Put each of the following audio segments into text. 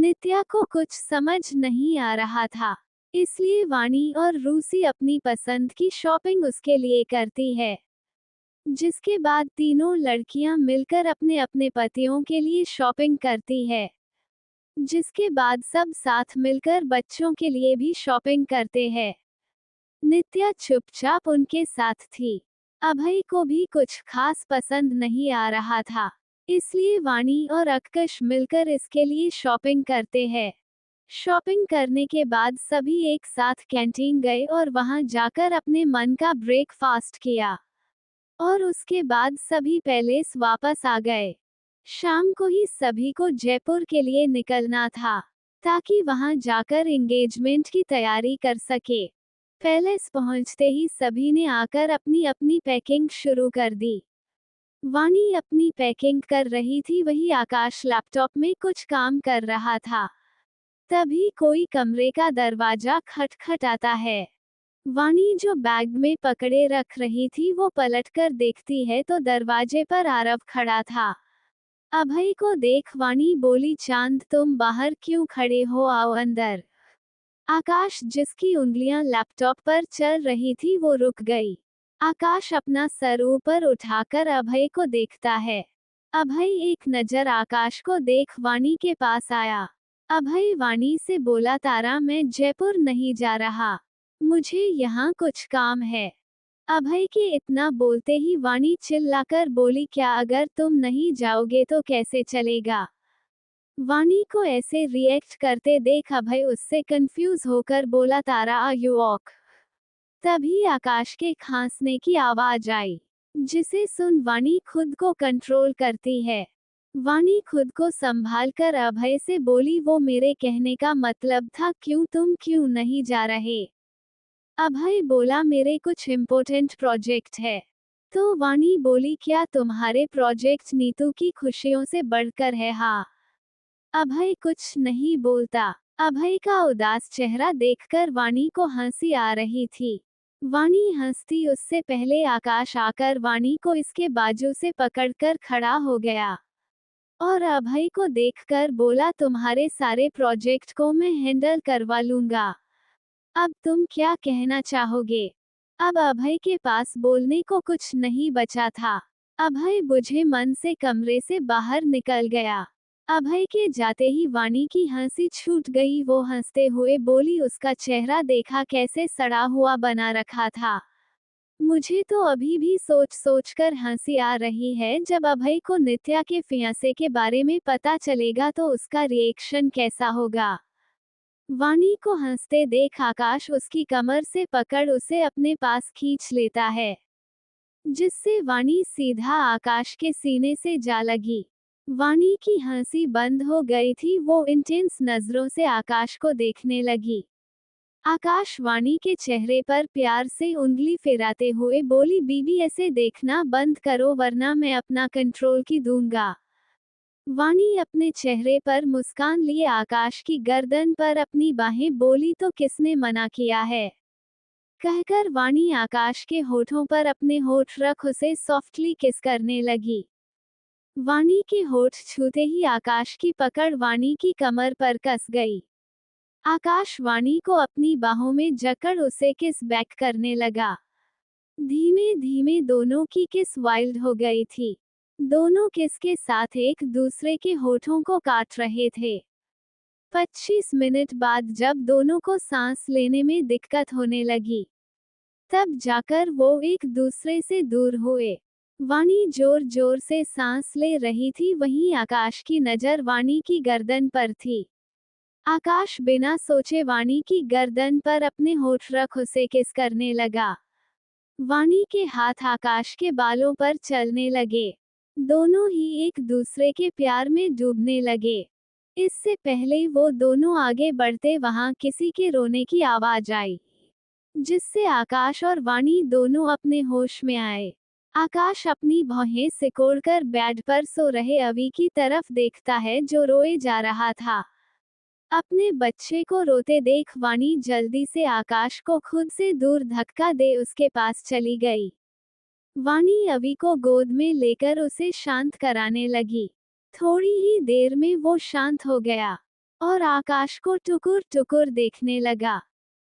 नित्या को कुछ समझ नहीं आ रहा था, इसलिए वाणी और रूसी अपनी पसंद की शॉपिंग उसके लिए करती है। जिसके बाद तीनों लड़कियां मिलकर अपने अपने पतियों के लिए शॉपिंग करती है। जिसके बाद सब साथ मिलकर बच्चों के लिए भी शॉपिंग करते हैं। नित्या चुपचाप उनके साथ थी। अभय को भी कुछ खास पसंद नहीं आ रहा था, इसलिए वाणी और अक्कश मिलकर इसके लिए शॉपिंग करते हैं। शॉपिंग करने के बाद सभी एक साथ कैंटीन गए और वहां जाकर अपने मन का ब्रेकफास्ट किया और उसके बाद सभी पैलेस वापस आ गए। शाम को ही सभी को जयपुर के लिए निकलना था, ताकि वहां जाकर एंगेजमेंट की तैयारी कर सके। पैलेस पहुंचते ही सभी ने आकर अपनी अपनी पैकिंग शुरू कर दी। वाणी अपनी पैकिंग कर रही थी, वही आकाश लैपटॉप में कुछ काम कर रहा था। तभी कोई कमरे का दरवाजा खटखटाता है। वाणी जो बैग में पकड़े रख रही थी वो पलटकर देखती है तो दरवाजे पर आरव खड़ा था। अभय को देख वाणी बोली, चांद तुम बाहर क्यों खड़े हो, आओ अंदर। आकाश, जिसकी उंगलियां लैपटॉप पर चल रही थी, वो रुक गई। आकाश अपना सर ऊपर उठाकर अभय को देखता है। अभय एक नजर आकाश को देख वाणी के पास आया। अभय वाणी से बोला, तारा मैं जयपुर नहीं जा रहा, मुझे यहाँ कुछ काम है। अभय के इतना बोलते ही वाणी चिल्लाकर बोली, क्या अगर तुम नहीं जाओगे तो कैसे चलेगा। वाणी को ऐसे रिएक्ट करते देख अभय उससे कंफ्यूज होकर बोला, तारा आर यू ऑक। तभी आकाश के खांसने की आवाज आई, जिसे सुन वाणी खुद को कंट्रोल करती है। वाणी खुद को संभालकर अभय से बोली, वो मेरे कहने का मतलब था, तुम क्यों नहीं जा रहे। अभय बोला, मेरे कुछ इम्पोर्टेंट प्रोजेक्ट है। तो वाणी बोली, क्या तुम्हारे प्रोजेक्ट नीतू की खुशियों से बढ़कर है। हाँ। अभय कुछ नहीं बोलता। अभय का उदास चेहरा देखकर वाणी को हंसी आ रही थी। वाणी हंसती उससे पहले आकाश आकर वाणी को इसके बाजू से पकड़कर खड़ा हो गया और अभय को देखकर बोला, तुम्हारे सारे प्रोजेक्ट को मैं हैंडल करवा लूंगा। अब तुम क्या कहना चाहोगे। अब अभय के पास बोलने को कुछ नहीं बचा था। अभय बुझे मन से कमरे से बाहर निकल गया। अभय के जाते ही वाणी की हंसी छूट गई। वो हंसते हुए बोली, उसका चेहरा देखा कैसे सड़ा हुआ बना रखा था। मुझे तो अभी भी सोच सोचकर हंसी आ रही है, जब अभय को नित्या के फियांसे के बारे में पता चलेगा तो उसका रिएक्शन कैसा होगा। वाणी को हंसते देख आकाश उसकी कमर से पकड़ उसे अपने पास खींच लेता है, जिससे वाणी सीधा आकाश के सीने से जा लगी। वाणी की हंसी बंद हो गई थी, वो इंटेंस नजरों से आकाश को देखने लगी। आकाश वाणी के चेहरे पर प्यार से उंगली फेराते हुए बोली, बीबी ऐसे देखना बंद करो वरना मैं अपना कंट्रोल की दूंगा। वाणी अपने चेहरे पर मुस्कान लिए आकाश की गर्दन पर अपनी बाहें बोली, तो किसने मना किया है। कहकर वाणी आकाश के होठों पर अपने होठ रख उसे सॉफ्टली किस करने लगी। वाणी के होठ छूते ही आकाश की पकड़ वाणी की कमर पर कस गई। आकाश वाणी को अपनी बाहों में जकड़ उसे किस बैक करने लगा। धीमे धीमे दोनों की किस वाइल्ड हो गई थी। दोनों किस के साथ एक दूसरे के होठों को काट रहे थे। 25 मिनट बाद जब दोनों को सांस लेने में दिक्कत होने लगी, तब जाकर वो एक दूसरे से दूर हुए। वाणी जोर जोर से सांस ले रही थी, वहीं आकाश की नजर वाणी की गर्दन पर थी। आकाश बिना सोचे वाणी की गर्दन पर अपने होठ रख उसे किस करने लगा। वाणी के हाथ आकाश के बालों पर चलने लगे। दोनों ही एक दूसरे के प्यार में डूबने लगे। इससे पहले वो दोनों आगे बढ़ते वहां किसी के रोने की आवाज आई, जिससे आकाश और वाणी दोनों अपने होश में आए। आकाश अपनी भौहें सिकोड़कर बेड पर सो रहे अवि की तरफ देखता है, जो रोए जा रहा था। अपने बच्चे को रोते देख वाणी जल्दी से आकाश को खुद से दूर धक्का दे उसके पास चली गई। वाणी अवि को गोद में लेकर उसे शांत कराने लगी। थोड़ी ही देर में वो शांत हो गया और आकाश को टुकुर टुकुर देखने लगा।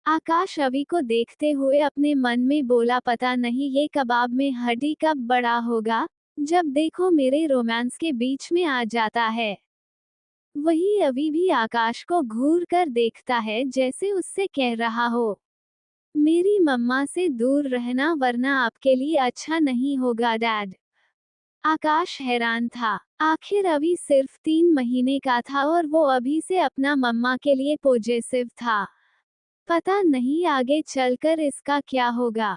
आकाश अवि को देखते हुए अपने मन में बोला, पता नहीं ये कबाब में हड्डी कब बड़ा होगा, जब देखो मेरे रोमांस के बीच में आ जाता है। वही अवि भी आकाश को घूर कर देखता है, जैसे उससे कह रहा हो, मेरी मम्मा से दूर रहना वरना आपके लिए अच्छा नहीं होगा डैड। आकाश हैरान था। आखिर अवि सिर्फ 3 महीने का था और वो अभी से अपना मम्मा के लिए पॉजिटिव था। पता नहीं आगे चलकर इसका क्या होगा।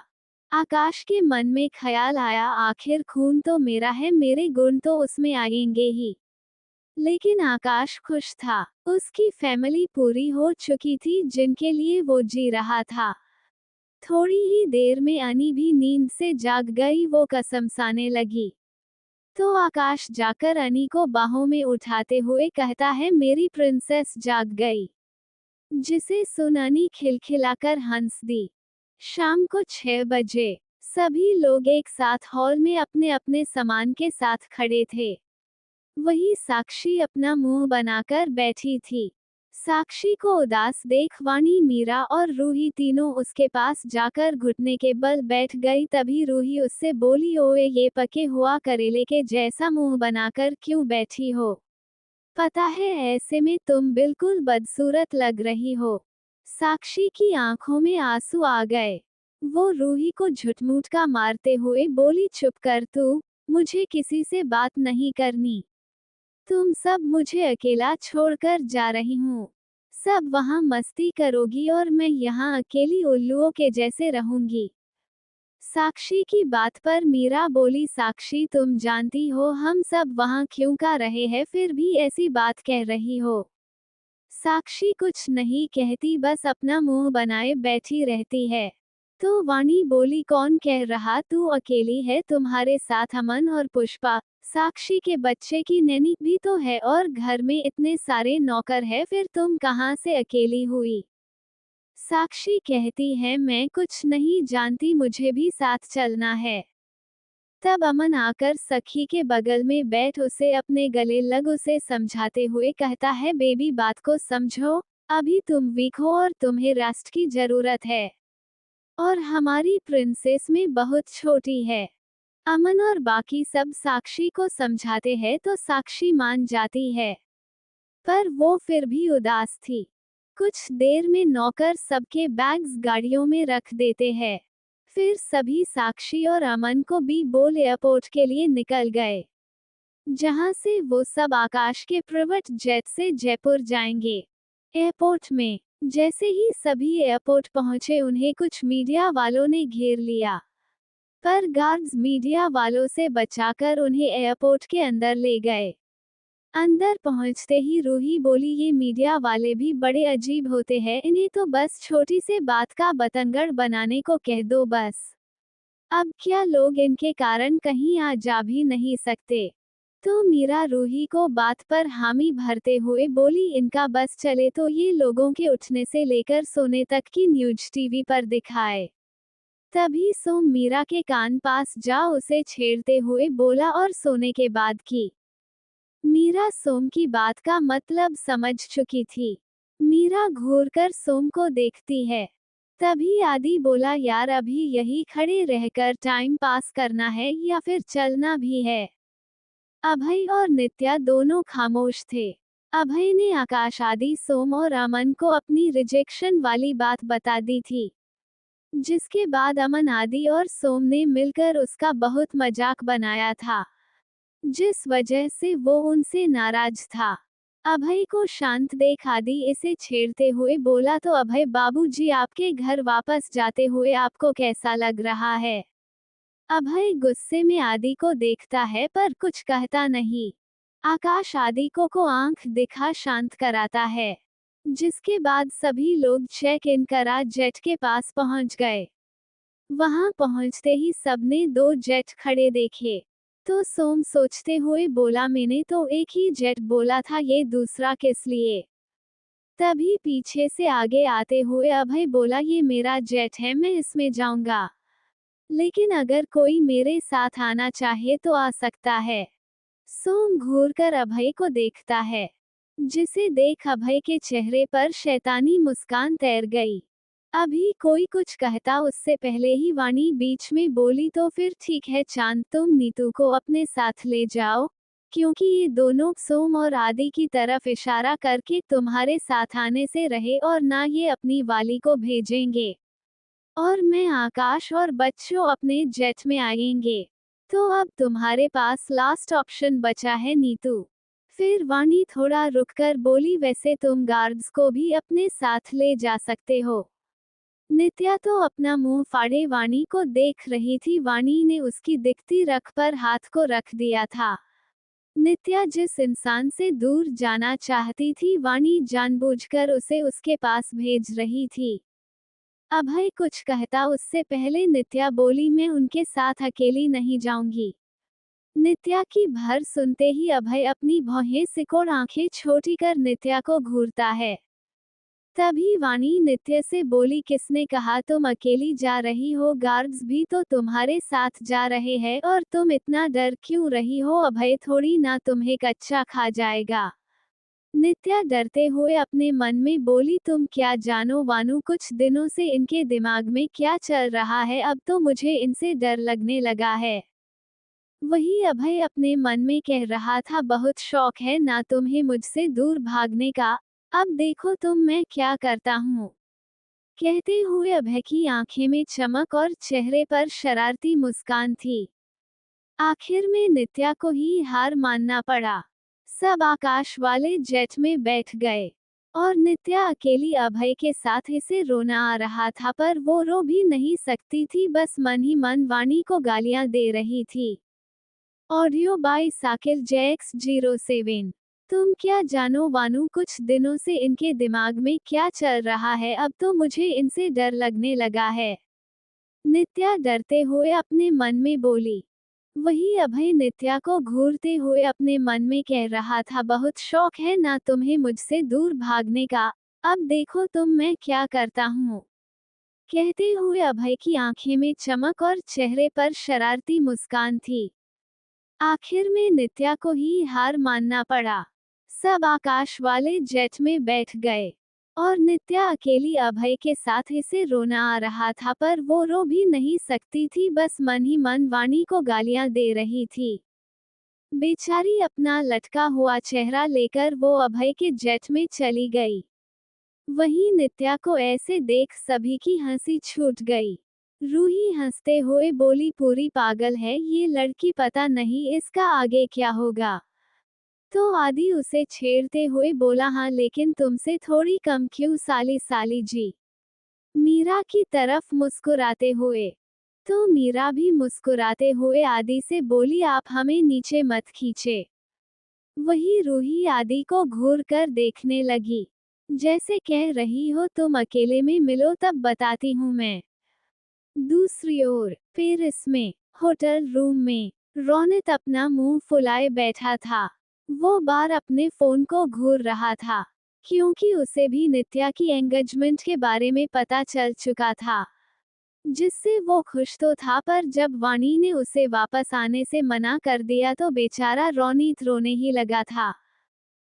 आकाश के मन में ख्याल आया, आखिर खून तो मेरा है, मेरे गुण तो उसमें आएंगे ही। लेकिन आकाश खुश था। उसकी फैमिली पूरी हो चुकी थी जिनके लिए वो जी रहा था। थोड़ी ही देर में अनी भी नींद से जाग गई। वो कसमसाने लगी तो आकाश जाकर अनी को बाहों में उठाते हुए कहता है, मेरी प्रिंसेस जाग गई। जिसे सुन अनी खिलखिलाकर हंस दी। शाम को 6 बजे सभी लोग एक साथ हॉल में अपने अपने सामान के साथ खड़े थे। वही साक्षी अपना मुंह बनाकर बैठी थी। साक्षी को उदास देख वाणी, मीरा और रूही तीनों उसके पास जाकर घुटने के बल बैठ गई। तभी रूही उससे बोली, ओए ये पके हुआ करेले के जैसा मुंह बनाकर क्यों बैठी हो? पता है ऐसे में तुम बिल्कुल बदसूरत लग रही हो। साक्षी की आंखों में आंसू आ गए। वो रूही को झुठमूठ का मारते हुए बोली, चुप कर तू, मुझे किसी से बात नहीं करनी। तुम सब मुझे अकेला छोड़कर जा रही हूँ। सब वहाँ मस्ती करोगी और मैं यहाँ अकेली उल्लुओं के जैसे रहूंगी। साक्षी की बात पर मीरा बोली, साक्षी तुम जानती हो हम सब वहाँ क्यों का रहे हैं, फिर भी ऐसी बात कह रही हो। साक्षी कुछ नहीं कहती, बस अपना मुंह बनाए बैठी रहती है। तो वाणी बोली, कौन कह रहा तू अकेली है, तुम्हारे साथ अमन और पुष्पा, साक्षी के बच्चे की नैनी भी तो है और घर में इतने सारे नौकर है, फिर तुम कहाँ से अकेली हुई? साक्षी कहती है, मैं कुछ नहीं जानती, मुझे भी साथ चलना है। तब अमन आकर सखी के बगल में बैठ उसे अपने गले लग उसे समझाते हुए कहता है, बेबी बात को समझो, अभी तुम वीक हो और तुम्हें रेस्ट की जरूरत है। और हमारी प्रिंसेस में बहुत छोटी है। अमन और बाकी सब साक्षी को समझाते हैं तो साक्षी मान जाती है। पर वो फिर भी उदास थी। कुछ देर में नौकर सबके बैग्स गाड़ियों में रख देते हैं। फिर सभी साक्षी और अमन को बी बोल एयरपोर्ट के लिए निकल गए, जहां से वो सब आकाश के प्राइवेट जेट से जयपुर जाएंगे। एयरपोर्ट में जैसे ही सभी एयरपोर्ट पहुंचे, उन्हें कुछ मीडिया वालों ने घेर लिया। पर गार्ड्स मीडिया वालों से बचाकर उन्हें एयरपोर्ट के अंदर ले गए। अंदर पहुंचते ही रूही बोली, ये मीडिया वाले भी बड़े अजीब होते हैं, इन्हें तो बस छोटी से बात का बतंगड़ बनाने को कह दो बस। अब क्या लोग इनके कारण कहीं आ जा भी नहीं सकते? तो मीरा रूही को बात पर हामी भरते हुए बोली, इनका बस चले तो ये लोगों के उठने से लेकर सोने तक की न्यूज टीवी पर दिखाए। तभी सोम मीरा के कान पास जा उसे छेड़ते हुए बोला, और सोने के बाद की? मीरा सोम की बात का मतलब समझ चुकी थी। मीरा घूरकर सोम को देखती है। तभी आदि बोला, यार अभी यही खड़े रहकर टाइम पास करना है या फिर चलना भी है? अभय और नित्या दोनों खामोश थे। अभय ने आकाश, आदि, सोम और अमन को अपनी रिजेक्शन वाली बात बता दी थी, जिसके बाद अमन, आदि और सोम ने मिलकर उसका बहुत मजाक बनाया था, जिस वजह से वो उनसे नाराज था। अभय को शांत देख आदि इसे छेड़ते हुए बोला, तो अभय बाबूजी आपके घर वापस जाते हुए आपको कैसा लग रहा है? अभय गुस्से में आदि को देखता है पर कुछ कहता नहीं। आकाश आदि को आंख दिखा शांत कराता है, जिसके बाद सभी लोग चेक इन करा जेट के पास पहुंच गए। वहां पहुंचते ही सबने 2 जेट खड़े देखे। तो सोम सोचते हुए बोला, मैंने तो एक ही जेट बोला था, ये दूसरा किस लिए? तभी पीछे से आगे आते हुए अभय बोला, ये मेरा जेट है, मैं इसमें जाऊंगा, लेकिन अगर कोई मेरे साथ आना चाहे तो आ सकता है। सोम घूरकर अभय को देखता है। जिसे देख अभय के चेहरे पर शैतानी मुस्कान तैर गई। अभी कोई कुछ कहता उससे पहले ही वाणी बीच में बोली, तो फिर ठीक है चांद, तुम नीतू को अपने साथ ले जाओ, क्योंकि ये दोनों सोम और आदि की तरफ इशारा करके तुम्हारे साथ आने से रहे और ना ये अपनी वाली को भेजेंगे, और मैं आकाश और बच्चों अपने जेट में आएंगे। तो अब तुम्हारे पास लास्ट ऑप्शन बचा है नीतू। फिर वाणी थोड़ा रुककर बोली, वैसे तुम गार्ड्स को भी अपने साथ ले जा सकते हो। नित्या तो अपना मुंह फाड़े वाणी को देख रही थी। वाणी ने उसकी दिखती रख पर हाथ को रख दिया था। नित्या जिस इंसान से दूर जाना चाहती थी, वाणी जानबूझकर उसे उसके पास भेज रही थी। अभय कुछ कहता उससे पहले नित्या बोली, मैं उनके साथ अकेली नहीं जाऊंगी। नित्या की भर सुनते ही अभय अपनी भौहें सिकोड़ आंखें छोटी कर नित्या को घूरता है। तभी वाणी नित्य से बोली, किसने कहा तुम अकेली जा रही हो? गार्ड्स भी तो तुम्हारे साथ जा रहे हैं और तुम इतना डर क्यों रही हो? अभय थोड़ी ना तुम्हें कच्चा खा जाएगा। नित्या डरते हुए अपने मन में बोली, तुम क्या जानो वानू, कुछ दिनों से इनके दिमाग में क्या चल रहा है, अब तो मुझे इनसे डर लगने लगा है। वही अभय अपने मन में कह रहा था, बहुत शौक है ना तुम्हें मुझसे दूर भागने का, अब देखो तुम मैं क्या करता हूँ। कहते हुए अभय की आंखें में चमक और चेहरे पर शरारती मुस्कान थी। आखिर में नित्या को ही हार मानना पड़ा। सब आकाश वाले जेट में बैठ गए और नित्या अकेली अभय के साथ इसे रोना आ रहा था, पर वो रो भी नहीं सकती थी, बस मन ही मन वाणी को गालियां दे रही थी। Audio by Sakir JX07। तुम क्या जानो वानू, कुछ दिनों से इनके दिमाग में क्या चल रहा है, अब तो मुझे इनसे डर लगने लगा है। नित्या डरते हुए अपने मन में बोली। वही अभय नित्या को घूरते हुए अपने मन में कह रहा था, बहुत शौक है ना तुम्हें मुझसे दूर भागने का, अब देखो तुम मैं क्या करता हूँ। कहते हुए अभय की आंखें में चमक और चेहरे पर शरारती मुस्कान थी। आखिर में नित्या को ही हार मानना पड़ा। सब आकाश वाले जेट में बैठ गए और नित्या अकेली अभय के साथ इसे रोना आ रहा था, पर वो रो भी नहीं सकती थी, बस मन ही मन वाणी को गालियां दे रही थी। बेचारी अपना लटका हुआ चेहरा लेकर वो अभय के जेट में चली गई। वहीं नित्या को ऐसे देख सभी की हंसी छूट गई। रूही हंसते हुए बोली, पूरी पागल है ये लड़की, पता नहीं इसका आगे क्या होगा। तो आदि उसे छेड़ते हुए बोला, हाँ लेकिन तुमसे थोड़ी कम क्यों साली साली जी। मीरा की तरफ मुस्कुराते हुए। तो मीरा भी मुस्कुराते हुए आदि से बोली, आप हमें नीचे मत खींचे। वही रूही आदि को घूर कर देखने लगी, जैसे कह रही हो तुम अकेले में मिलो तब बताती हूँ मैं। दूसरी ओर पेरिस में होटल रूम में रौनित अपना मुंह फुलाए बैठा था। वो बार अपने फोन को घूर रहा था, क्योंकि उसे भी नित्या की एंगेजमेंट के बारे में पता चल चुका था, जिससे वो खुश तो था, पर जब वाणी ने उसे वापस आने से मना कर दिया तो बेचारा रौनीत रोने ही लगा था।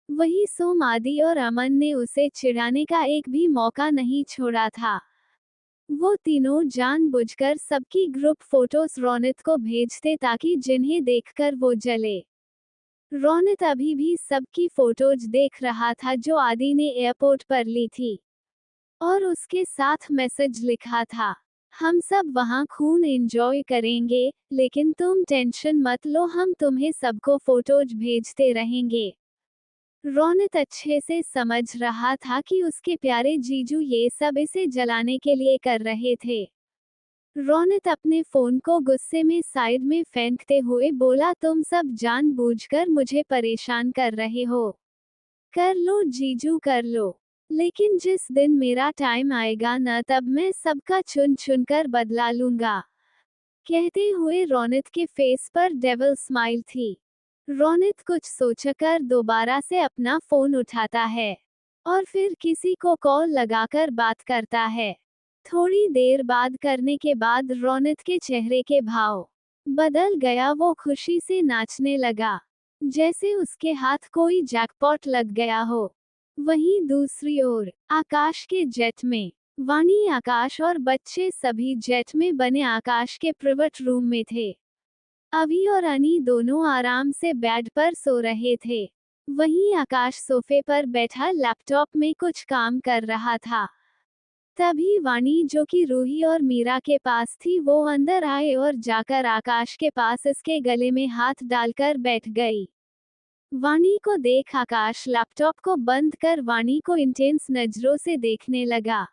वही सोम, आदि और अमन ने उसे चिढ़ाने का एक भी मौका नहीं छोड़ा था। वो तीनों जानबूझकर सबकी ग्रुप फोटोज रौनित को भेजते ताकि जिन्हें देखकर वो जले। रौनित अभी भी सबकी फोटोज देख रहा था जो आदि ने एयरपोर्ट पर ली थी, और उसके साथ मैसेज लिखा था, हम सब वहाँ खून एंजॉय करेंगे, लेकिन तुम टेंशन मत लो, हम तुम्हें सबको फोटोज भेजते रहेंगे। रौनित अच्छे से समझ रहा था कि उसके प्यारे जीजू ये सब इसे जलाने के लिए कर रहे थे। रौनित अपने फोन को गुस्से में साइड में फेंकते हुए बोला, तुम सब जानबूझकर मुझे परेशान कर रहे हो। कर लो जीजू कर लो, लेकिन जिस दिन मेरा टाइम आएगा न, तब मैं सबका चुन चुन कर बदला लूंगा। कहते हुए रौनित के फेस पर डेविल स्माइल थी। रौनित कुछ सोचकर दोबारा से अपना फोन उठाता है और फिर किसी को कॉल लगाकर बात करता है। थोड़ी देर बाद करने के बाद रौनित के चेहरे के भाव बदल गया, वो खुशी से नाचने लगा। जैसे उसके हाथ कोई जैकपॉट लग गया हो। वहीं दूसरी ओर आकाश के जेट में वाणी, आकाश और बच्चे सभी जेट में बने आकाश के प्राइवेट रूम में थे। अभी और अनी दोनों आराम से बेड पर सो रहे थे। वहीं आकाश सोफे पर बैठा लैपटॉप में कुछ काम कर रहा था। तभी वाणी, जो कि रूही और मीरा के पास थी, वो अंदर आए और जाकर आकाश के पास इसके गले में हाथ डालकर बैठ गई। वाणी को देख आकाश लैपटॉप को बंद कर वाणी को इंटेंस नजरों से देखने लगा।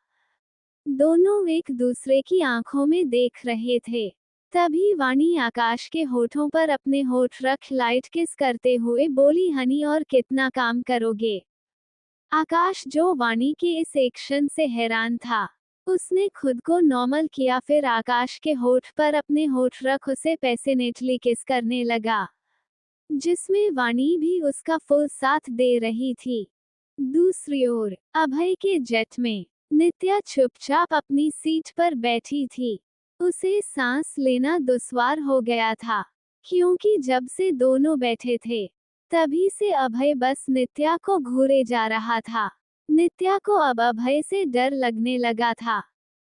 दोनों एक दूसरे की आंखों में देख रहे थे। तभी वाणी आकाश के होठों पर अपने होठ रख लाइट किस करते हुए बोली, हनी और कितना काम करोगे? आकाश, जो वाणी के इस एक्शन से हैरान था, उसने खुद को नॉर्मल किया, फिर आकाश के होठ पर अपने होठ रख उसे पैशनेटली किस करने लगा, जिसमें वाणी भी उसका फुल साथ दे रही थी। दूसरी ओर अभय के जेट में नित्या चुपचाप अपनी सीट पर बैठी थी। उसे सांस लेना दुश्वार हो गया था, क्योंकि जब से दोनों बैठे थे तभी से अभय बस नित्या को घूरे जा रहा था। नित्या को अब अभय से डर लगने लगा था।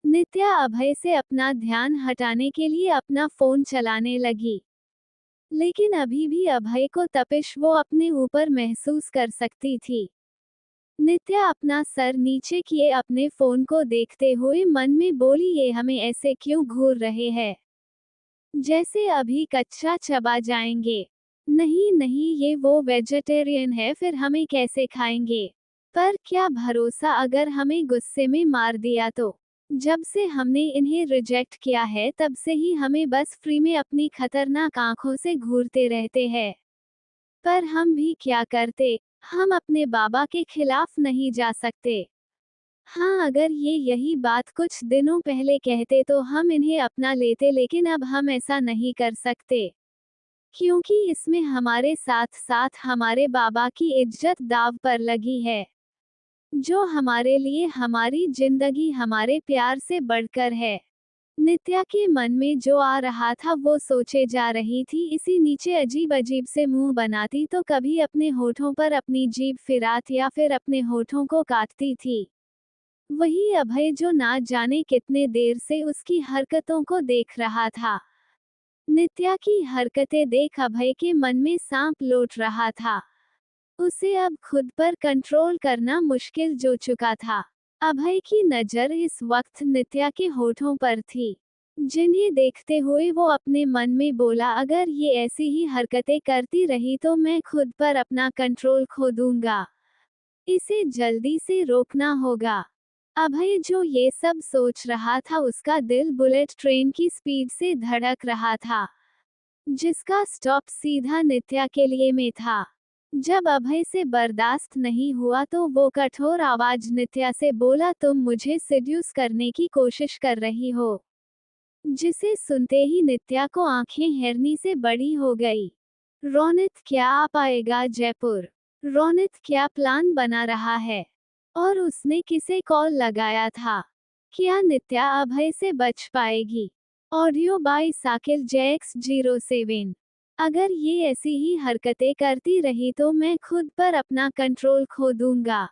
नित्या अभय से अपना ध्यान हटाने के लिए अपना फोन चलाने लगी, लेकिन अभी भी अभय को तपिश वो अपने ऊपर महसूस कर सकती थी। नित्या अपना सर नीचे किए अपने फोन को देखते हुए मन में बोली, ये हमें ऐसे क्यों घूर रहे हैं, जैसे अभी कच्चा चबा जाएंगे। नहीं नहीं, ये वो वेजिटेरियन है, फिर हमें कैसे खाएंगे? पर क्या भरोसा, अगर हमें गुस्से में मार दिया तो? जब से हमने इन्हें रिजेक्ट किया है तब से ही हमें बस फ्री में अपनी खतरनाक आंखों से घूरते रहते हैं। पर हम भी क्या करते, हम अपने बाबा के खिलाफ नहीं जा सकते। हाँ, अगर ये यही बात कुछ दिनों पहले कहते तो हम इन्हें अपना लेते, लेकिन अब हम ऐसा नहीं कर सकते, क्योंकि इसमें हमारे साथ साथ हमारे बाबा की इज्जत दांव पर लगी है, जो हमारे लिए हमारी जिंदगी, हमारे प्यार से बढ़कर है। नित्या के मन में जो आ रहा था वो सोचे जा रही थी। इसी नीचे अजीब अजीब से मुंह बनाती तो कभी अपने होठों पर अपनी जीभ फिरात या फिर अपने होठों को काटती थी। वही अभय, जो ना जाने कितने देर से उसकी हरकतों को देख रहा था। नित्या की हरकतें देख अभय के मन में सांप लौट रहा था। उसे अब खुद पर कंट्रोल करना मुश्किल जो चुका था। अभय की नजर इस वक्त नित्या के होठों पर थी, जिन्हें देखते हुए वो अपने मन में बोला, अगर ये ऐसी ही हरकतें करती रही तो मैं खुद पर अपना कंट्रोल खो दूंगा। इसे जल्दी से रोकना होगा। अभय जो ये सब सोच रहा था, उसका दिल बुलेट ट्रेन की स्पीड से धड़क रहा था, जिसका स्टॉप सीधा नित्या के लिए में था। जब अभय से बर्दाश्त नहीं हुआ तो वो कठोर आवाज नित्या से बोला, तुम मुझे सेड्यूस करने की कोशिश कर रही हो। जिसे सुनते ही नित्या को आंखें हैरानी से बड़ी हो गई। रोनित क्या आ पाएगा जयपुर? रोनित क्या प्लान बना रहा है? और उसने किसे कॉल लगाया था? क्या नित्या अभय से बच पाएगी? Audio by Sakil JX07। अगर ये ऐसी ही हरकतें करती रही तो मैं खुद पर अपना कंट्रोल खो दूंगा।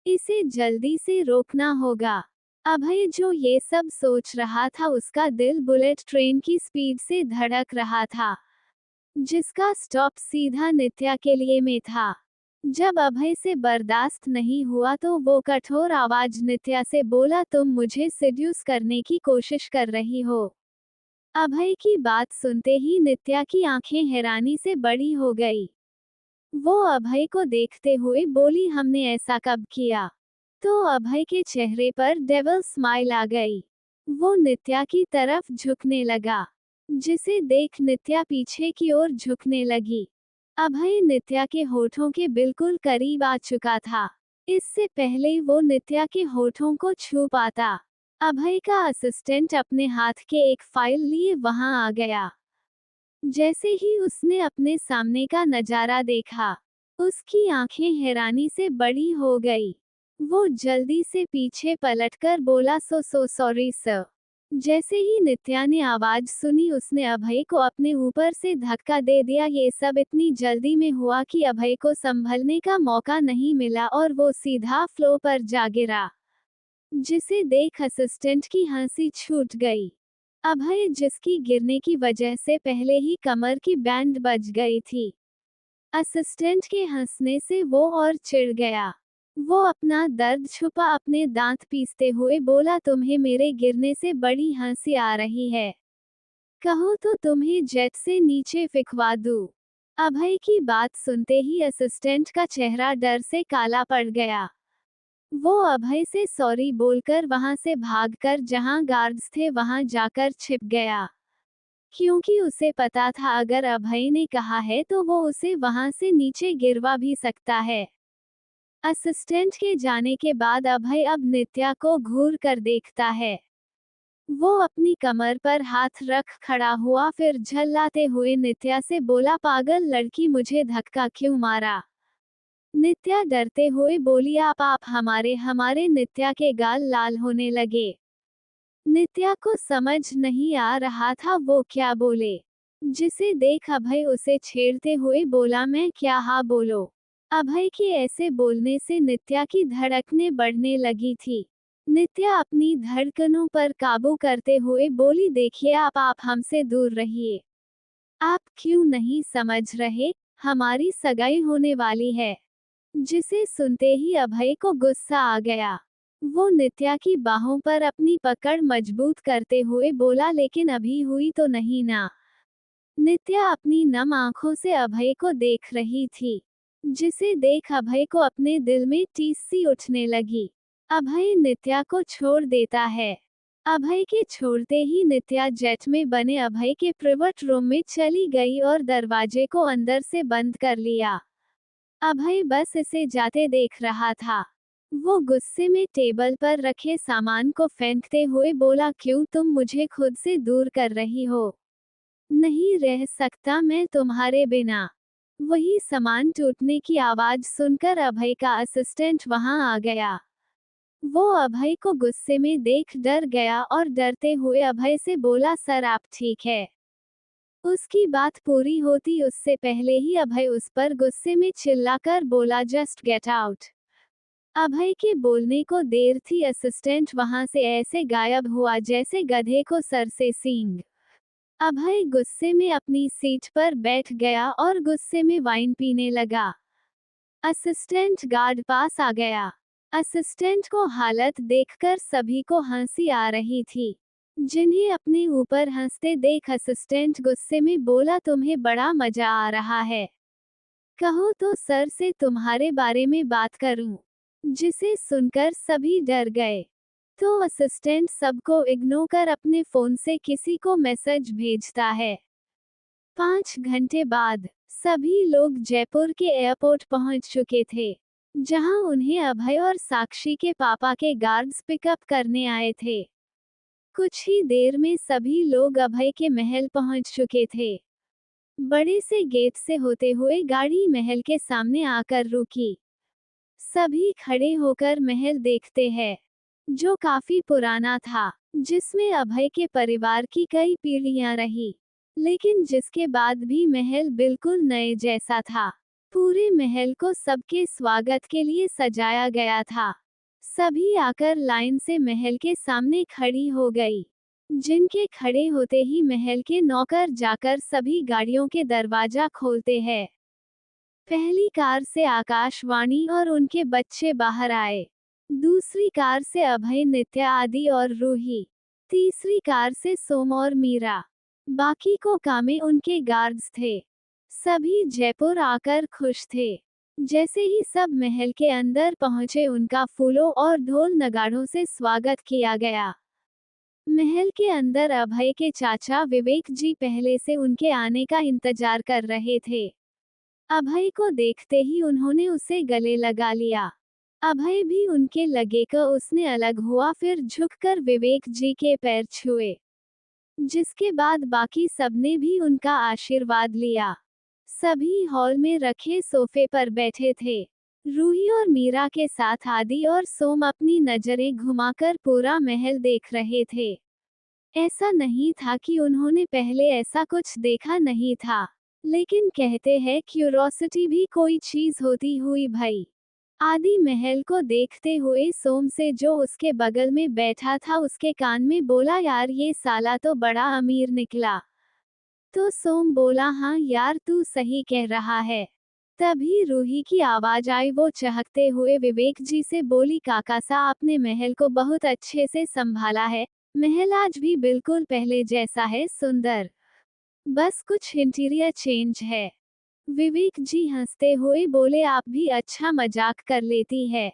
इसे जल्दी से रोकना होगा। अभय जो ये सब सोच रहा था, उसका दिल बुलेट ट्रेन की स्पीड से धड़क रहा था, जिसका स्टॉप सीधा नित्या के लिए में था। जब अभय से बर्दाश्त नहीं हुआ तो वो कठोर आवाज नित्या से बोला, तुम मुझे सेड्यूस करने की कोशिश कर रही हो। अभय की बात सुनते ही नित्या की आंखें हैरानी से बड़ी हो गई। वो अभय को देखते हुए बोली, हमने ऐसा कब किया? तो अभय के चेहरे पर डेविल स्माइल आ गई। वो नित्या की तरफ झुकने लगा, जिसे देख नित्या पीछे की ओर झुकने लगी। अभय नित्या के होठों के बिल्कुल करीब आ चुका था। इससे पहले वो नित्या के होठों को छू पाता, अभय का असिस्टेंट अपने हाथ के एक फाइल लिए वहां आ गया। जैसे ही उसने अपने सामने का नजारा देखा, उसकी आंखें हैरानी से बड़ी हो गई। वो जल्दी से पीछे पलटकर बोला, सो सॉरी सर। जैसे ही नित्या ने आवाज सुनी उसने अभय को अपने ऊपर से धक्का दे दिया। ये सब इतनी जल्दी में हुआ कि अभय को संभलने का मौका नहीं मिला और वो सीधा फ्लो पर जा गिरा, जिसे देख असिस्टेंट की हंसी छूट गई। अभय, जिसकी गिरने की वजह से पहले ही कमर की बैंड बज गई थी, असिस्टेंट के हंसने से वो और चिढ़ गया। वो अपना दर्द छुपा अपने दांत पीसते हुए बोला, तुम्हें मेरे गिरने से बड़ी हंसी आ रही है, कहो तो तुम्हें जेट से नीचे फेंकवा दूं। अभय की बात सुनते ही असिस्टेंट का चेहरा डर से काला पड़ गया। वो अभय से सॉरी बोलकर वहां से भागकर जहां गार्ड्स थे वहां जाकर छिप गया, क्योंकि उसे पता था अगर अभय ने कहा है तो वो उसे वहां से नीचे गिरवा भी सकता है। असिस्टेंट के जाने के बाद अभय अब नित्या को घूर कर देखता है। वो अपनी कमर पर हाथ रख खड़ा हुआ, फिर झल्लाते हुए नित्या से बोला, पागल लड़की, मुझे धक्का क्यों मारा। नित्या डरते हुए बोली, आप हमारे नित्या के गाल लाल होने लगे। नित्या को समझ नहीं आ रहा था वो क्या बोले, जिसे देख अभय उसे छेड़ते हुए बोला, मैं क्या, हाँ बोलो। अभय के ऐसे बोलने से नित्या की धड़कनें बढ़ने लगी थी। नित्या अपनी धड़कनों पर काबू करते हुए बोली, देखिए आप हमसे दूर रहिए। आप क्यों नहीं समझ रहे, हमारी सगाई होने वाली है। जिसे सुनते ही अभय को गुस्सा आ गया। वो नित्या की बाहों पर अपनी पकड़ मजबूत करते हुए बोला, लेकिन अभी हुई तो नहीं ना। नित्या अपनी नम आंखों से अभय को देख रही थी, जिसे देख अभय को अपने दिल में टीस सी उठने लगी। अभय नित्या को छोड़ देता है। अभय के छोड़ते ही नित्या जेट में बने अभय के प्राइवेट रूम में चली गई और दरवाजे को अंदर से बंद कर लिया। अभय बस इसे जाते देख रहा था। वो गुस्से में टेबल पर रखे सामान को फेंकते हुए बोला, क्यों तुम मुझे खुद से दूर कर रही हो। नहीं रह सकता मैं तुम्हारे बिना। वही सामान टूटने की आवाज सुनकर अभय का असिस्टेंट वहां आ गया। वो अभय को गुस्से में देख डर गया और डरते हुए अभय से बोला, सर आप ठीक है। उसकी बात पूरी होती उससे पहले ही अभय उस पर गुस्से में चिल्लाकर बोला, जस्ट गेट आउट। अभय के बोलने को देर थी, असिस्टेंट वहां से ऐसे गायब हुआ जैसे गधे को सर से सींग। अभय गुस्से में अपनी सीट पर बैठ गया और गुस्से में वाइन पीने लगा। असिस्टेंट गार्ड पास आ गया। असिस्टेंट को हालत देखकर सभी को हंसी आ रही थी। जिन्हें अपने ऊपर हंसते देख असिस्टेंट गुस्से में बोला, तुम्हें बड़ा मजा आ रहा है, कहो तो सर से तुम्हारे बारे में बात करूं। जिसे सुनकर सभी डर गए। तो असिस्टेंट सबको इग्नोर कर अपने फोन से किसी को मैसेज भेजता है। 5 घंटे बाद सभी लोग जयपुर के एयरपोर्ट पहुंच चुके थे, जहां उन्हें अभय और साक्षी के पापा के गार्ड्स पिकअप करने आए थे। कुछ ही देर में सभी लोग अभय के महल पहुंच चुके थे। बड़े से गेट से होते हुए गाड़ी महल के सामने आकर रुकी। सभी खड़े होकर महल देखते हैं, जो काफी पुराना था, जिसमें अभय के परिवार की कई पीढ़ियां रही, लेकिन जिसके बाद भी महल बिल्कुल नए जैसा था। पूरे महल को सबके स्वागत के लिए सजाया गया था। सभी आकर लाइन से महल के सामने खड़ी हो गई, जिनके खड़े होते ही महल के नौकर जाकर सभी गाड़ियों के दरवाजा खोलते हैं। पहली कार से आकाशवाणी और उनके बच्चे बाहर आए। दूसरी कार से अभय, नित्या आदि और रूही। तीसरी कार से सोम और मीरा। बाकी को कामे उनके गार्ड्स थे। सभी जयपुर आकर खुश थे। जैसे ही सब महल के अंदर पहुंचे उनका फूलों और ढोल नगाड़ों से स्वागत किया गया। महल के अंदर अभय के चाचा विवेक जी पहले से उनके आने का इंतजार कर रहे थे। अभय को देखते ही उन्होंने उसे गले लगा लिया। अभय भी उनके लगे का उसने अलग हुआ, फिर झुककर विवेक जी के पैर छुए, जिसके बाद बाकी सबने भी उनका आशीर्वाद लिया। सभी हॉल में रखे सोफे पर बैठे थे। रूही और मीरा के साथ आदि और सोम अपनी नजरें घुमाकर पूरा महल देख रहे थे। ऐसा नहीं था कि उन्होंने पहले ऐसा कुछ देखा नहीं था, लेकिन कहते हैं क्यूरोसिटी भी कोई चीज होती हुई भई। आदि महल को देखते हुए सोम से जो उसके बगल में बैठा था उसके कान में बोला, यार ये साला तो बड़ा अमीर निकला। तो सोम बोला, हाँ यार तू सही कह रहा है। तभी रूही की आवाज आई। वो चहकते हुए विवेक जी से बोली, काका सा आपने महल को बहुत अच्छे से संभाला है। महल आज भी बिल्कुल पहले जैसा है, सुंदर। बस कुछ इंटीरियर चेंज है। विवेक जी हंसते हुए बोले, आप भी अच्छा मजाक कर लेती है।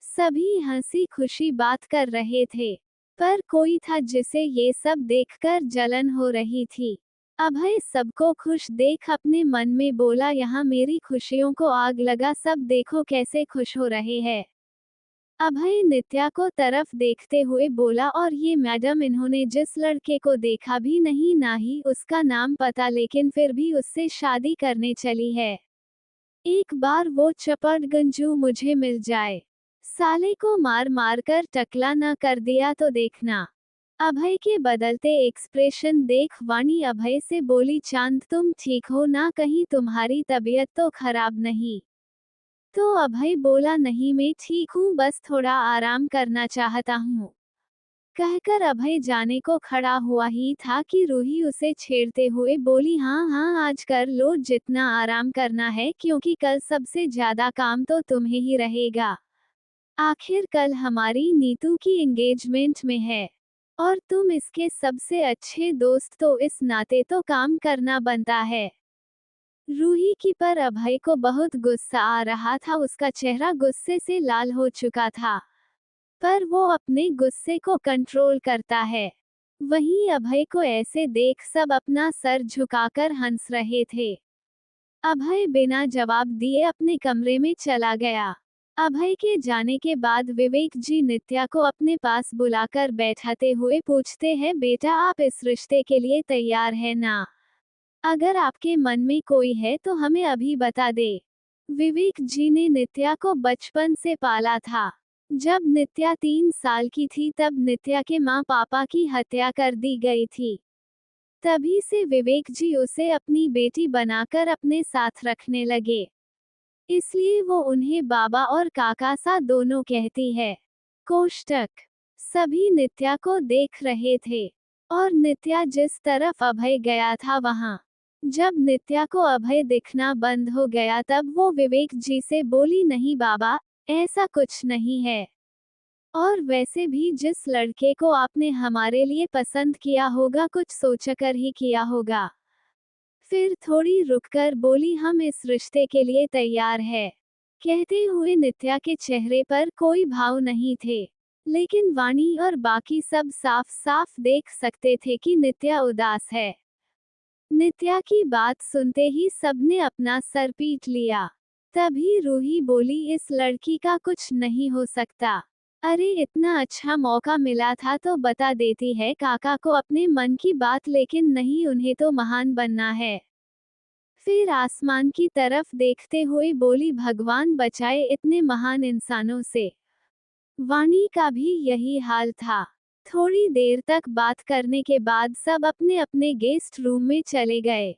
सभी हंसी खुशी बात कर रहे थे, पर कोई था जिसे ये सब देखकर जलन हो रही थी। अभय सबको खुश देख अपने मन में बोला, यहाँ मेरी खुशियों को आग लगा, सब देखो कैसे खुश हो रहे हैं। अभय नित्या को तरफ देखते हुए बोला, और ये मैडम, इन्होंने जिस लड़के को देखा भी नहीं, ना ही उसका नाम पता, लेकिन फिर भी उससे शादी करने चली है। एक बार वो चपड़ गंजू मुझे मिल जाए, साले को मार मार कर टकला न कर दिया तो देखना। अभय के बदलते एक्सप्रेशन देख वाणी अभय से बोली, चांद तुम ठीक हो ना, कहीं तुम्हारी तबीयत तो खराब नहीं? तो अभय बोला, नहीं मैं ठीक हूँ, बस थोड़ा आराम करना चाहता हूँ। कहकर अभय जाने को खड़ा हुआ ही था कि रूही उसे छेड़ते हुए बोली, हाँ हाँ आज कर लो जितना आराम करना है, क्योंकि कल सबसे ज्यादा काम तो तुम्हें ही रहेगा। आखिर कल हमारी नीतू की एंगेजमेंट में है, और तुम इसके सबसे अच्छे दोस्त, तो इस नाते तो काम करना बनता है। रूही की पर अभय को बहुत गुस्सा आ रहा था, उसका चेहरा गुस्से से लाल हो चुका था, पर वो अपने गुस्से को कंट्रोल करता है। वहीं अभय को ऐसे देख सब अपना सर झुकाकर हंस रहे थे। अभय बिना जवाब दिए अपने कमरे में चला गया। अभय के जाने के बाद विवेक जी नित्या को अपने पास बुलाकर बैठाते हुए पूछते हैं, बेटा आप इस रिश्ते के लिए तैयार है ना? अगर आपके मन में कोई है तो हमें अभी बता दे। विवेक जी ने नित्या को बचपन से पाला था। जब नित्या 3 साल की थी तब नित्या के माँ पापा की हत्या कर दी गई थी। तभी से विवेक जी उसे अपनी बेटी बनाकर अपने साथ रखने लगे। इसलिए वो उन्हें बाबा और काका सा दोनों कहती है। कोष्टक। सभी नित्या को देख रहे थे, और नित्या जिस तरफ अभय गया था वहां। जब नित्या को अभय दिखना बंद हो गया तब वो विवेक जी से बोली, नहीं बाबा, ऐसा कुछ नहीं है। और वैसे भी जिस लड़के को आपने हमारे लिए पसंद किया होगा कुछ सोचकर ही किया होगा। फिर थोड़ी रुककर बोली, हम इस रिश्ते के लिए तैयार है। कहते हुए नित्या के चेहरे पर कोई भाव नहीं थे, लेकिन वाणी और बाकी सब साफ साफ देख सकते थे कि नित्या उदास है। नित्या की बात सुनते ही सबने अपना सर पीट लिया। तभी रूही बोली, इस लड़की का कुछ नहीं हो सकता। अरे इतना अच्छा मौका मिला था तो बता देती है काका को अपने मन की बात, लेकिन नहीं, उन्हें तो महान बनना है। फिर आसमान की तरफ देखते हुए बोली, भगवान बचाए इतने महान इंसानों से। वाणी का भी यही हाल था। थोड़ी देर तक बात करने के बाद सब अपने अपने गेस्ट रूम में चले गए,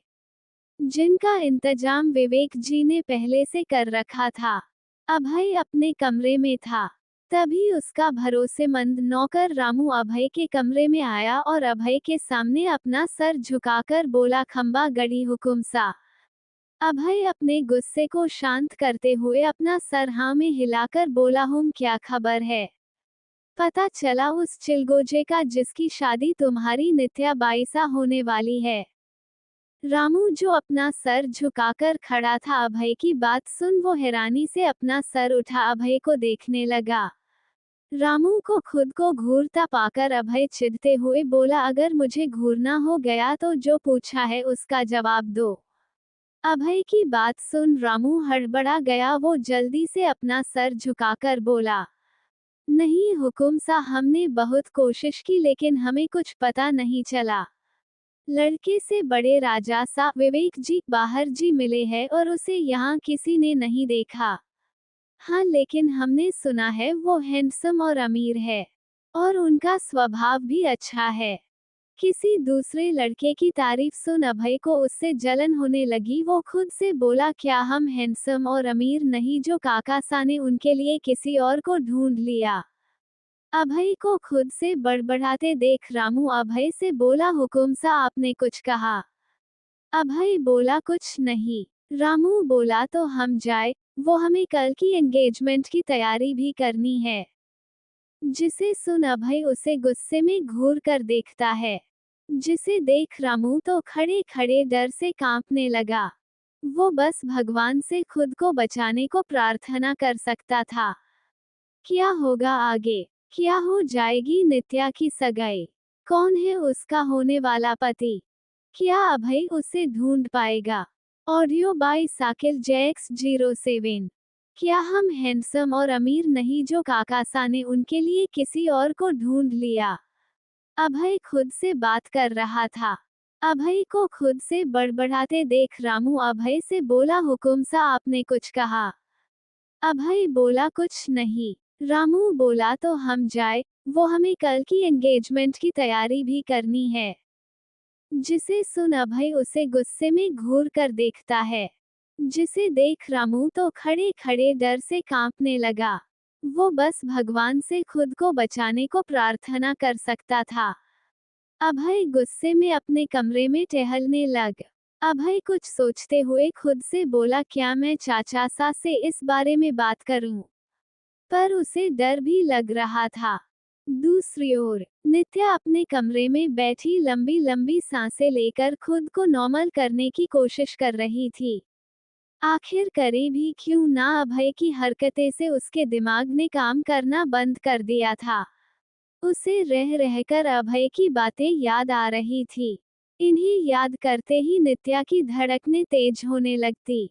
जिनका इंतजाम विवेक जी ने पहले से कर रखा था। अभय अपने कमरे में था। तभी उसका भरोसेमंद नौकर रामू अभय के कमरे में आया और अभय के सामने अपना सर झुकाकर बोला, खंबा गड़ी हुकुम सा। अभय अपने गुस्से को शांत करते हुए अपना सर हाँ में हिलाकर बोला, क्या खबर है? पता चला उस चिलगोजे का जिसकी शादी तुम्हारी नित्या बाई सा होने वाली है। रामू जो अपना सर झुकाकर खड़ा था, अभय की बात सुन वो हैरानी से अपना सर उठा अभय को देखने लगा। रामू को खुद को घूरता पाकर अभय चिढ़ते हुए बोला, अगर मुझे घूरना हो गया तो जो पूछा है उसका जवाब दो। अभय की बात सुन रामू हड़बड़ा गया। वो जल्दी से अपना सर झुकाकर बोला, नहीं हुकुम सा, हमने बहुत कोशिश की लेकिन हमें कुछ पता नहीं चला। लड़के से बड़े राजा सा विवेक जी बाहर जी मिले हैं और उसे यहाँ किसी ने नहीं देखा। हाँ लेकिन हमने सुना है वो हैंडसम और अमीर है। और उनका स्वभाव भी अच्छा है। किसी दूसरे लड़के की तारीफ सुन अभय को उससे जलन होने लगी। वो खुद से बोला, क्या हम हैंडसम और अमीर नहीं जो काकासा ने उनके लिए किसी और को ढूंढ लिया। अभय को खुद से बड़बड़ाते देख रामू अभय से बोला, हुकुम सा आपने कुछ कहा। अभय बोला, कुछ नहीं। रामू बोला, तो हम जाए, वो हमें कल की एंगेजमेंट की तैयारी भी करनी है। जिसे सुन अभय उसे गुस्से में घूर कर देखता है, जिसे देख रामू तो खड़े खड़े डर से कांपने लगा। वो बस भगवान से खुद को बचाने को प्रार्थना कर सकता था। क्या होगा आगे? क्या हो जाएगी नित्या की सगाई? कौन है उसका होने वाला पति? क्या अभय उसे ढूंढ पाएगा? Audio by Sakil JX07। क्या हम हैंडसम और अमीर नहीं जो काकासा ने उनके लिए किसी और को ढूंढ लिया। अभय खुद से बात कर रहा था। अभय को खुद से बड़बड़ाते देख रामू अभय से बोला, हुकुम सा आपने कुछ कहा। अभय बोला, कुछ नहीं। रामू बोला, तो हम जाए, वो हमें कल की एंगेजमेंट की तैयारी भी करनी है। जिसे सुन अभय उसे गुस्से में घूर कर देखता है, जिसे देख रामू तो खड़े खड़े डर से कांपने लगा। वो बस भगवान से खुद को बचाने को प्रार्थना कर सकता था। अभय गुस्से में अपने कमरे में टहलने लग। अभय कुछ सोचते हुए खुद से बोला, क्या मैं चाचा सा से इस बारे में बात करूं? पर उसे डर भी लग रहा था। दूसरी ओर नित्या अपने कमरे में बैठी लंबी लंबी सांसें लेकर खुद को नॉर्मल करने की कोशिश कर रही थी। आखिर करे भी क्यों ना, अभय की हरकतें से उसके दिमाग ने काम करना बंद कर दिया था। उसे रह रहकर अभय की बातें याद आ रही थी। इन्हें याद करते ही नित्या की धड़कनें तेज होने लगती।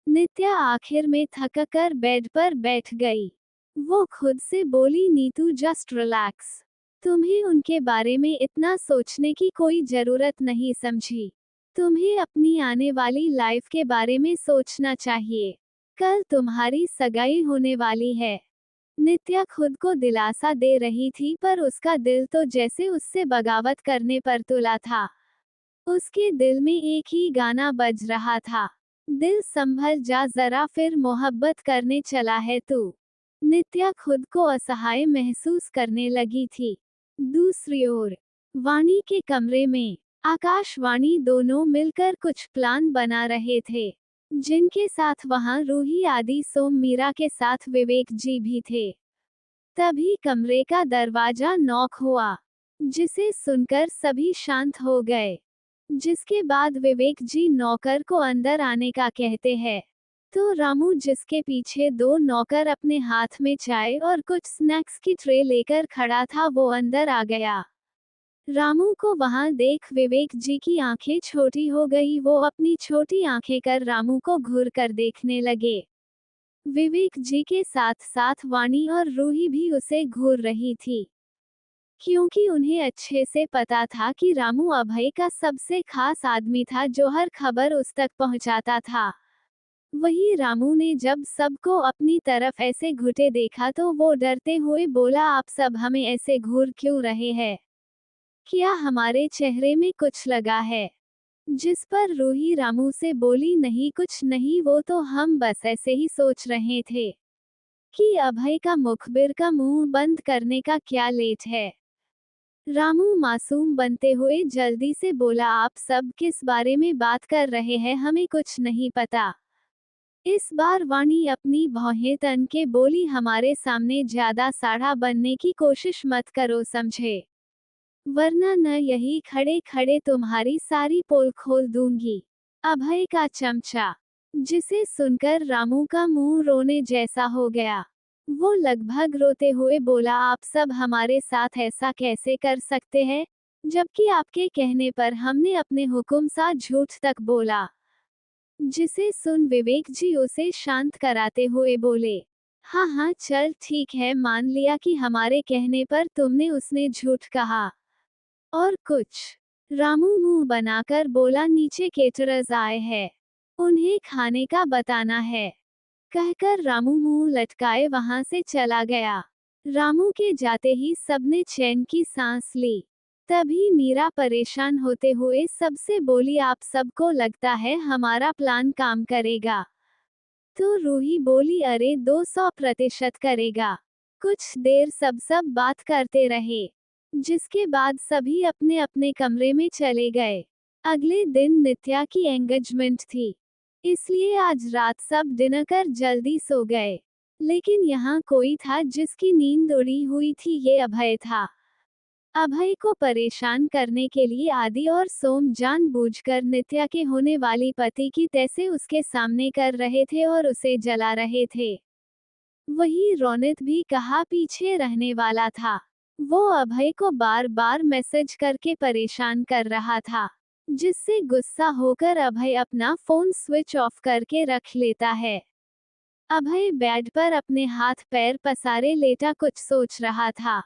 नित्या आखिर में थककर बेड पर बैठ गई। वो खुद से बोली, नीतू जस्ट रिलैक्स। तुम्हें उनके बारे में इतना सोचने की कोई जरूरत नहीं समझी। तुम्हें अपनी आने वाली लाइफ के बारे में सोचना चाहिए। कल तुम्हारी सगाई होने वाली है। नित्या खुद को दिलासा दे रही थी पर उसका दिल तो जैसे उससे बगावत करने पर तुला था। उसके दिल में एक ही गाना बज रहा था, दिल संभल जा जरा फिर मोहब्बत करने चला है तू। नित्या खुद को असहाय महसूस करने लगी थी। दूसरी ओर वाणी के कमरे में आकाश वाणी दोनों मिलकर कुछ प्लान बना रहे थे, जिनके साथ वहां रूही आदि सोम मीरा के साथ विवेक जी भी थे। तभी कमरे का दरवाजा नॉक हुआ, जिसे सुनकर सभी शांत हो गए। जिसके बाद विवेक जी नौकर को अंदर आने का कहते हैं, तो रामू जिसके पीछे दो नौकर अपने हाथ में चाय और कुछ स्नैक्स की ट्रे लेकर खड़ा था, वो अंदर आ गया। रामू को वहां देख विवेक जी की आंखें छोटी हो गई। वो अपनी छोटी आंखें कर रामू को घूर कर देखने लगे। विवेक जी के साथ साथ वाणी और रूही भी उसे घूर रही थी, क्योंकि उन्हें अच्छे से पता था कि रामू अभय का सबसे खास आदमी था जो हर खबर उस तक पहुंचाता था। वही रामू ने जब सबको अपनी तरफ ऐसे घुटे देखा तो वो डरते हुए बोला, आप सब हमें ऐसे घूर क्यों रहे हैं? क्या हमारे चेहरे में कुछ लगा है? जिस पर रूही रामू से बोली, नहीं कुछ नहीं, वो तो हम बस ऐसे ही सोच रहे थे कि अभय का मुखबिर का मुंह बंद करने का क्या लेट है। रामू मासूम बनते हुए जल्दी से बोला, आप सब किस बारे में बात कर रहे हैं? हमें कुछ नहीं पता। इस बार वाणी अपनी भौहें तन के बोली, हमारे सामने ज्यादा साढ़ा बनने की कोशिश मत करो समझे, वरना न यही खड़े खड़े तुम्हारी सारी पोल खोल दूंगी। अभय का चमचा। जिसे सुनकर रामू का मुंह रोने जैसा हो गया। वो लगभग रोते हुए बोला, आप सब हमारे साथ ऐसा कैसे कर सकते हैं, जबकि आपके कहने पर हमने अपने हुक्म सा झूठ तक बोला। जिसे सुन विवेक जी उसे शांत कराते हुए बोले, हाँ हाँ चल ठीक है, मान लिया कि हमारे कहने पर तुमने उसने झूठ कहा। और कुछ? रामू मुंह बनाकर बोला, नीचे केटरर्स आए हैं, उन्हें खाने का बताना है। कहकर रामू मुंह लटकाए वहां से चला गया। रामू के जाते ही सबने चैन की सांस ली। तभी मीरा परेशान होते हुए सबसे बोली, आप सबको लगता है हमारा प्लान काम करेगा? तो रूही बोली, अरे 200% करेगा। कुछ देर सब बात करते रहे, जिसके बाद सभी अपने अपने कमरे में चले गए। अगले दिन नित्या की एंगेजमेंट थी, इसलिए आज रात सब डिनर कर जल्दी सो गए। लेकिन यहाँ कोई था जिसकी नींद उड़ी हुई थी, ये अभय था। अभय को परेशान करने के लिए आदि और सोम जानबूझकर नित्या के होने वाली पति की तैसे उसके सामने कर रहे थे और उसे जला रहे थे। वही रोनित भी कहाँ पीछे रहने वाला था। वो अभय को बार बार मैसेज करके परेशान कर रहा था, जिससे गुस्सा होकर अभय अपना फोन स्विच ऑफ करके रख लेता है। अभय बेड पर अपने हाथ पैर पसारे लेटा कुछ सोच रहा था,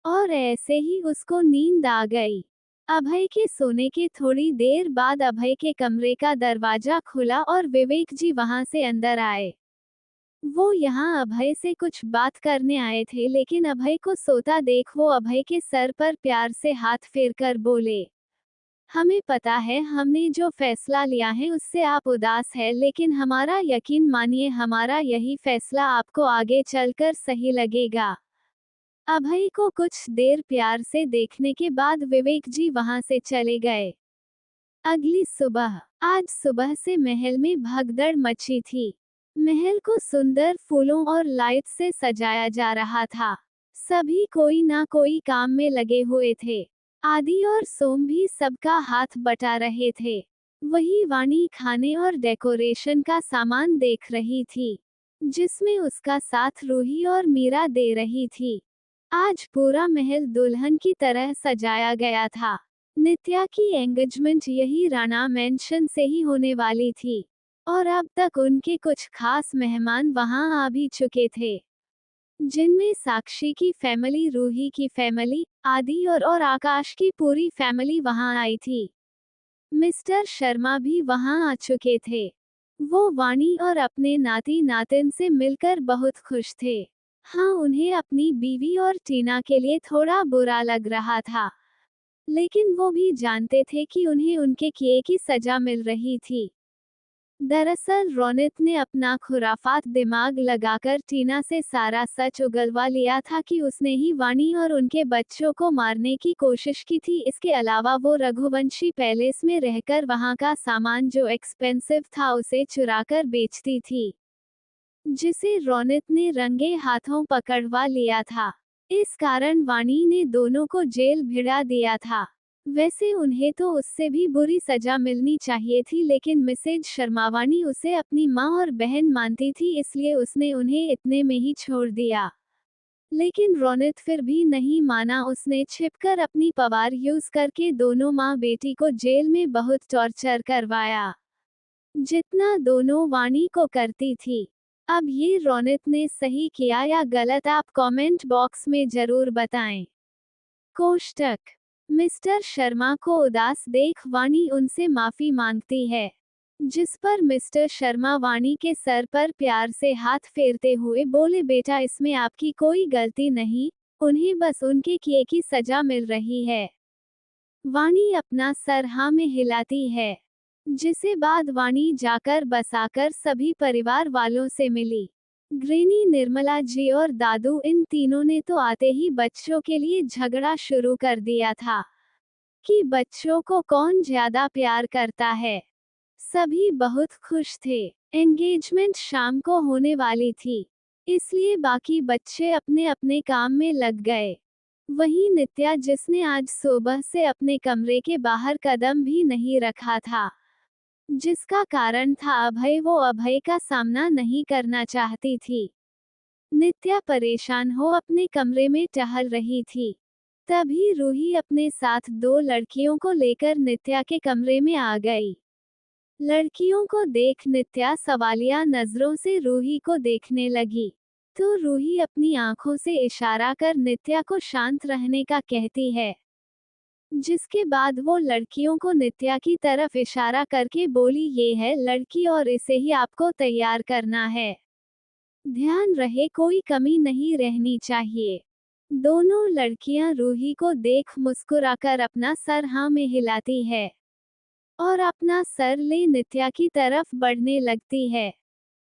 और ऐसे ही उसको नींद आ गई। अभय के सोने के थोड़ी देर बाद अभय के कमरे का दरवाजा खुला और विवेक जी वहां से अंदर आए। वो यहाँ अभय से कुछ बात करने आए थे, लेकिन अभय को सोता देख वो अभय के सर पर प्यार से हाथ फेरकर बोले, हमें पता है हमने जो फैसला लिया है उससे आप उदास है, लेकिन हमारा यकीन मानिए, हमारा यही फैसला आपको आगे चलकर सही लगेगा। अभय को कुछ देर प्यार से देखने के बाद विवेक जी वहां से चले गए। अगली सुबह, आज सुबह से महल में भगदड़ मची थी। महल को सुंदर फूलों और लाइट से सजाया जा रहा था। सभी कोई ना कोई काम में लगे हुए थे। आदि और सोम भी सबका हाथ बटा रहे थे। वही वाणी खाने और डेकोरेशन का सामान देख रही थी, जिसमें उसका साथ रूही और मीरा दे रही थी। आज पूरा महल दुल्हन की तरह सजाया गया था। नित्या की एंगेजमेंट यही राणा मैंशन से ही होने वाली थी, और अब तक उनके कुछ खास मेहमान वहां आ भी चुके थे, जिनमें साक्षी की फैमिली, रूही की फैमिली, आदि और आकाश की पूरी फैमिली वहां आई थी। मिस्टर शर्मा भी वहां आ चुके थे। वो वाणी और अपने नाती नातिन से मिलकर बहुत खुश थे। हाँ, उन्हें अपनी बीवी और टीना के लिए थोड़ा बुरा लग रहा था, लेकिन वो भी जानते थे कि उन्हें उनके किए की सजा मिल रही थी। दरअसल रोनित ने अपना खुराफात दिमाग लगाकर टीना से सारा सच उगलवा लिया था कि उसने ही वाणी और उनके बच्चों को मारने की कोशिश की थी। इसके अलावा वो रघुवंशी पैलेस में रहकर वहां का सामान जो एक्सपेंसिव था उसे चुराकर बेचती थी, जिसे रोनित ने रंगे हाथों पकड़वा लिया था। इस कारण वाणी ने दोनों को जेल भिड़ा दिया था। वैसे उन्हें तो उससे भी बुरी सजा मिलनी चाहिए थी, लेकिन मिसेज शर्मावाणी उसे अपनी माँ और बहन मानती थी, इसलिए उसने उन्हें इतने में ही छोड़ दिया। लेकिन रोनित फिर भी नहीं माना। उसने छिपकर अपनी पावर यूज करके दोनों माँ बेटी को जेल में बहुत टॉर्चर करवाया, जितना दोनों वाणी को करती थी। अब ये रोनित ने सही किया या गलत, आप कमेंट बॉक्स में जरूर बताएं। कोष्टक। मिस्टर शर्मा को उदास देख वाणी उनसे माफी मांगती है, जिस पर मिस्टर शर्मा वाणी के सर पर प्यार से हाथ फेरते हुए बोले, बेटा इसमें आपकी कोई गलती नहीं, उन्हें बस उनके किए की सजा मिल रही है। वाणी अपना सर हाँ में हिलाती है, जिसे बाद वाणी जाकर बसाकर सभी परिवार वालों से मिली। ग्रैनी निर्मला जी और दादू, इन तीनों ने तो आते ही बच्चों के लिए झगड़ा शुरू कर दिया था कि बच्चों को कौन ज्यादा प्यार करता है। सभी बहुत खुश थे। एंगेजमेंट शाम को होने वाली थी, इसलिए बाकी बच्चे अपने अपने काम में लग गए। वहीं नित्या, जिसने आज सुबह से अपने कमरे के बाहर कदम भी नहीं रखा था, जिसका कारण था अभय, वो अभय का सामना नहीं करना चाहती थी। नित्या परेशान हो अपने कमरे में टहल रही थी। तभी रूही अपने साथ दो लड़कियों को लेकर नित्या के कमरे में आ गई। लड़कियों को देख नित्या सवालिया नजरों से रूही को देखने लगी, तो रूही अपनी आंखों से इशारा कर नित्या को शांत रहने का कहती है, जिसके बाद वो लड़कियों को नित्या की तरफ इशारा करके बोली, ये है लड़की और इसे ही आपको तैयार करना है। ध्यान रहे कोई कमी नहीं रहनी चाहिए। दोनों लड़कियां रूही को देख मुस्कुराकर अपना सर हाँ में हिलाती है और अपना सर ले नित्या की तरफ बढ़ने लगती है।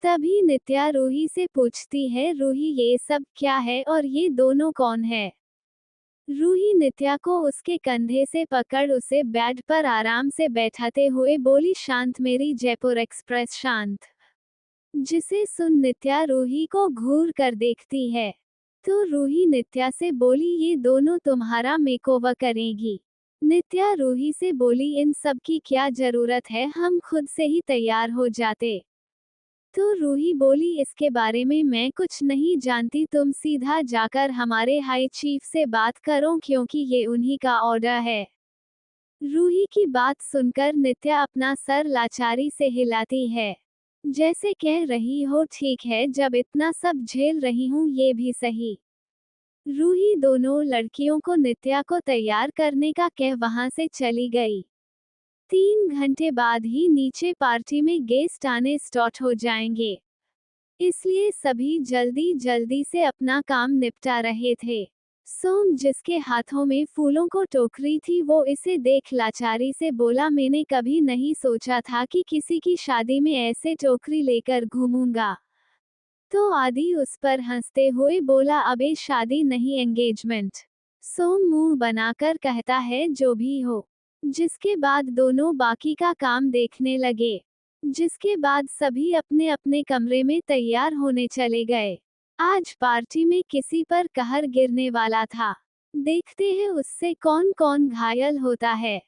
तभी नित्या रूही से पूछती है, रूही ये सब क्या है और ये दोनों कौन है? रूही नित्या को उसके कंधे से पकड़ उसे बेड पर आराम से बैठाते हुए बोली, शांत मेरी जयपुर एक्सप्रेस शांत। जिसे सुन नित्या रूही को घूर कर देखती है तो रूही नित्या से बोली, ये दोनों तुम्हारा मेकओवर करेगी। नित्या रूही से बोली, इन सब की क्या जरूरत है, हम खुद से ही तैयार हो जाते। तो रूही बोली, इसके बारे में मैं कुछ नहीं जानती, तुम सीधा जाकर हमारे हाई चीफ से बात करो क्योंकि ये उन्हीं का ऑर्डर है। रूही की बात सुनकर नित्या अपना सर लाचारी से हिलाती है, जैसे कह रही हो ठीक है, जब इतना सब झेल रही हूँ ये भी सही। रूही दोनों लड़कियों को नित्या को तैयार करने का कह वहां से चली गई। 3 घंटे बाद ही नीचे पार्टी में गेस्ट आने स्टार्ट हो जाएंगे, इसलिए सभी जल्दी जल्दी से अपना काम निपटा रहे थे। सोम जिसके हाथों में फूलों को टोकरी थी वो इसे देख लाचारी से बोला, मैंने कभी नहीं सोचा था कि किसी की शादी में ऐसे टोकरी लेकर घूमूंगा। तो आदि उस पर हंसते हुए बोला, अबे शादी नहीं एंगेजमेंट। सोम मुंह बनाकर कहता है, जो भी हो। जिसके बाद दोनों बाकी का काम देखने लगे। जिसके बाद सभी अपने अपने कमरे में तैयार होने चले गए। आज पार्टी में किसी पर कहर गिरने वाला था। देखते हैं उससे कौन कौन घायल होता है।